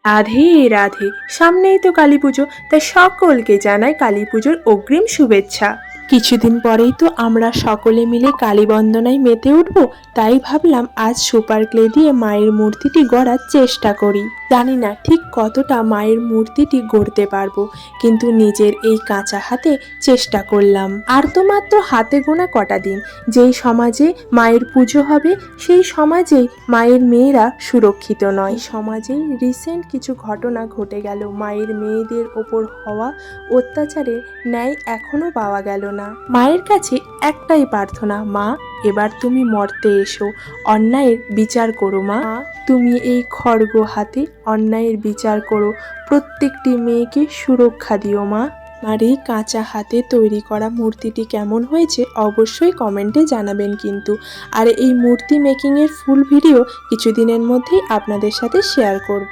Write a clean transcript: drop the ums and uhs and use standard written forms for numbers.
রাধে রাধে, সামনেই তো কালী পুজো, তাই সকলকে জানাই কালী পুজোর অগ্রিম শুভেচ্ছা। কিছুদিন পরেই তো আমরা সকলে মিলে কালী বন্দনায় মেতে উঠব, তাই ভাবলাম আজ সুপার ক্লে দিয়ে মায়ের মূর্তিটি গড়ার চেষ্টা করি। জানি না ঠিক কতটা মায়ের মূর্তিটি গড়তে পারবো, কিন্তু নিজের এই কাঁচা হাতে চেষ্টা করলাম। আর তো মাত্র হাতে গোনা কটা দিন, যেই সমাজে মায়ের পুজো হবে সেই সমাজেই মায়ের মেয়েরা সুরক্ষিত নয়। সমাজেই রিসেন্ট কিছু ঘটনা ঘটে গেল, মায়ের মেয়েদের ওপর হওয়া অত্যাচারের ন্যায় এখনো পাওয়া গেল না। মায়ের কাছে একটাই প্রার্থনা, মা এবার তুমি মর্তে এসো, অন্যায়ের বিচার করো মা। তুমি এই খড়গ হাতে অন্যায়ের বিচার করো, প্রত্যেকটি মেয়েকে সুরক্ষা দিও মা। আর এই কাঁচা হাতে তৈরি করা মূর্তিটি কেমন হয়েছে অবশ্যই কমেন্টে জানাবেন কিন্তু। আর এই মূর্তি মেকিংয়ের ফুল ভিডিও কিছুদিনের মধ্যেই আপনাদের সাথে শেয়ার করব।